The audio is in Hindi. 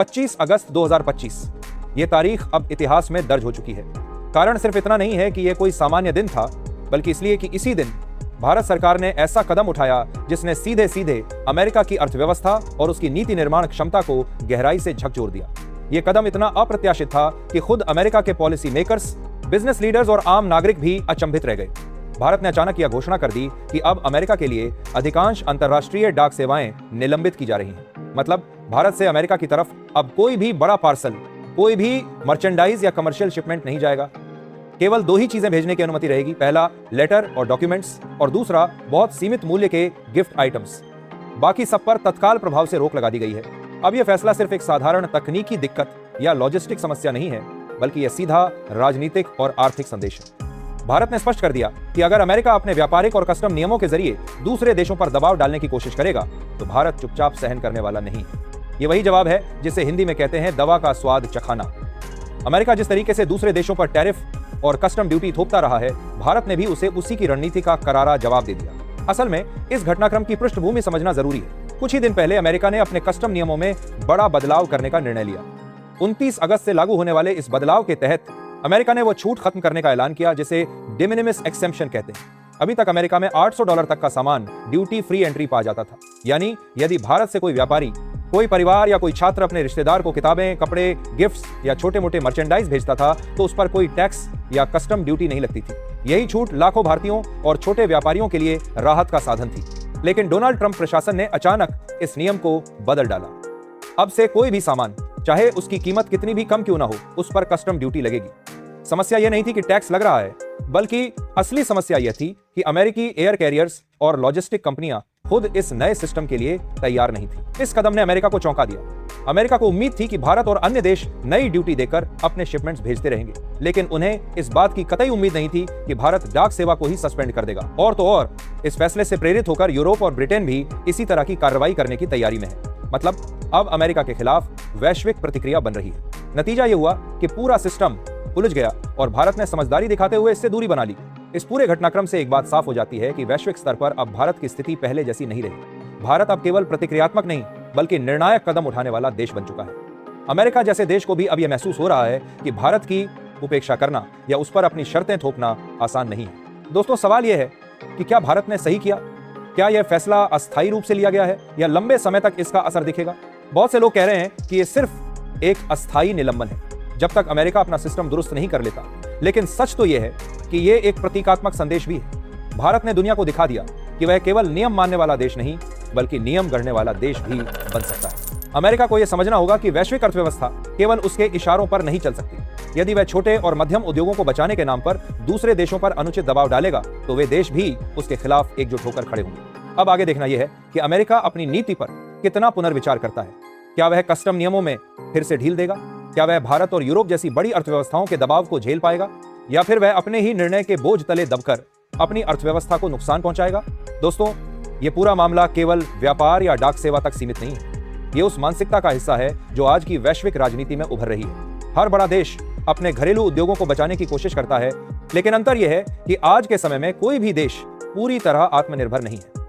25 अगस्त 2025 ये तारीख अब इतिहास में दर्ज हो चुकी है। कारण सिर्फ इतना नहीं है कि यह कोई सामान्य दिन था, बल्कि इसलिए कि इसी दिन भारत सरकार ने ऐसा कदम उठाया जिसने सीधे सीधे अमेरिका की अर्थव्यवस्था और उसकी नीति निर्माण क्षमता को गहराई से झकझोर दिया। यह कदम इतना अप्रत्याशित था कि खुद अमेरिका के पॉलिसी मेकर्स, बिजनेस लीडर्स और आम नागरिक भी अचंभित रह गए। भारत ने अचानक यह घोषणा कर दी कि अब अमेरिका के लिए अधिकांश अंतर्राष्ट्रीय डाक सेवाएं निलंबित की जा रही हैं। मतलब भारत से अमेरिका की तरफ अब कोई भी बड़ा पार्सल, कोई भी मर्चेंडाइज या कमर्शियल शिपमेंट नहीं जाएगा। केवल 2 ही चीजें भेजने की अनुमति रहेगी, पहला लेटर और डॉक्यूमेंट्स, और दूसरा बहुत सीमित मूल्य के गिफ्ट आइटम्स। बाकी सब पर तत्काल प्रभाव से रोक लगा दी गई है। अब यह फैसला सिर्फ एक साधारण तकनीकी दिक्कत या लॉजिस्टिक समस्या नहीं है, बल्कि यह सीधा राजनीतिक और आर्थिक संदेश है। भारत ने स्पष्ट कर दिया कि अगर अमेरिका अपने व्यापारिक और कस्टम नियमों के जरिए दूसरे देशों पर दबाव डालने की कोशिश करेगा तो भारत चुपचाप सहन करने वाला नहीं। ये वही जवाब है जिसे हिंदी में कहते हैं दवा का स्वाद चखाना। अमेरिका जिस तरीके से दूसरे देशों पर टैरिफ और कस्टम ड्यूटी थोपता रहा है, भारत ने भी उसे उसी की रणनीति का करारा जवाब दे दिया। असल में इस घटनाक्रम की पृष्ठभूमि समझना जरूरी है। कुछ ही दिन पहले अमेरिका ने अपने कस्टम नियमों में बड़ा बदलाव करने का निर्णय लिया। 29 अगस्त से लागू होने वाले इस बदलाव के तहत अमेरिका ने वो छूट खत्म करने का ऐलान किया जिसे de minimis exemption कहते हैं। अभी तक अमेरिका में $800 तक का सामान ड्यूटी फ्री एंट्री पा जाता था। यानी यदि भारत से कोई व्यापारी, कोई परिवार या कोई छात्र अपने रिश्तेदार को किताबें, कपड़े, गिफ्ट्स या छोटे मोटे मर्चेंडाइज भेजता था तो उस पर कोई टैक्स या कस्टम ड्यूटी नहीं लगती थी। यही छूट लाखों भारतीयों और छोटे व्यापारियों के लिए राहत का साधन थी। लेकिन डोनाल्ड ट्रंप प्रशासन ने अचानक इस नियम को बदल डाला। अब से कोई भी सामान, चाहे उसकी कीमत कितनी भी कम क्यों ना हो, उस पर कस्टम ड्यूटी लगेगी। समस्या यह नहीं थी कि टैक्स लग रहा है, बल्कि असली समस्या यह थी कि अमेरिकी एयर कैरियर्स और लॉजिस्टिक कंपनियां खुद इस नए सिस्टम के लिए तैयार नहीं थी। इस कदम ने अमेरिका को चौंका दिया। अमेरिका को उम्मीद थी कि भारत और अन्य देश नई ड्यूटी देकर अपने शिपमेंट्स भेजते रहेंगे, लेकिन उन्हें इस बात की कतई उम्मीद नहीं थी कि भारत डाक सेवा को ही सस्पेंड कर देगा। और तो और इस फैसले से प्रेरित होकर यूरोप और ब्रिटेन भी इसी तरह की कार्रवाई करने की तैयारी में है। मतलब अब अमेरिका के खिलाफ वैश्विक प्रतिक्रिया बन रही है। नतीजा यह हुआ कि पूरा सिस्टम उलझ गया और भारत ने समझदारी दिखाते हुए इससे दूरी बना ली। इस पूरे घटनाक्रम से एक बात साफ हो जाती है कि वैश्विक स्तर पर अब भारत की स्थिति पहले जैसी नहीं रही। भारत अब केवल प्रतिक्रियात्मक नहीं, बल्कि निर्णायक कदम उठाने वाला देश बन चुका है। अमेरिका जैसे देश को भी अब यह महसूस हो रहा है कि भारत की उपेक्षा करना या उस पर अपनी शर्तें थोपना आसान नहीं है। दोस्तों, सवाल यह है कि क्या भारत ने सही किया? क्या यह फैसला अस्थायी रूप से लिया गया है या लंबे समय तक इसका असर दिखेगा? बहुत से लोग कह रहे हैं कि यह सिर्फ एक अस्थायी निलंबन है, जब तक अमेरिका अपना सिस्टम दुरुस्त नहीं कर लेता। लेकिन सच तो यह है कि यह एक प्रतीकात्मक संदेश भी है। भारत ने दुनिया को दिखा दिया कि वह केवल नियम मानने वाला देश नहीं, बल्कि नियम गढ़ने वाला देश भी बन सकता है। अमेरिका को यह समझना होगा कि वैश्विक अर्थव्यवस्था केवल उसके इशारों पर नहीं चल सकती। यदि वह छोटे और मध्यम उद्योगों को बचाने के नाम पर दूसरे देशों पर अनुचित दबाव डालेगा तो वे देश भी उसके खिलाफ एकजुट होकर खड़े होंगे। अब आगे देखना यह है कि अमेरिका अपनी नीति पर कितना पुनर्विचार करता है। क्या वह कस्टम नियमों में फिर से ढील देगा? क्या वह भारत और यूरोप जैसी बड़ी अर्थव्यवस्थाओं के दबाव को झेल पाएगा, या फिर वह अपने ही निर्णय के बोझ तले दबकर अपनी अर्थव्यवस्था को नुकसान पहुंचाएगा? दोस्तों, यह पूरा मामला केवल व्यापार या डाक सेवा तक सीमित नहीं है। यह उस मानसिकता का हिस्सा है जो आज की वैश्विक राजनीति में उभर रही है। हर बड़ा देश अपने घरेलू उद्योगों को बचाने की कोशिश करता है, लेकिन अंतर यह है कि आज के समय में कोई भी देश पूरी तरह आत्मनिर्भर नहीं है।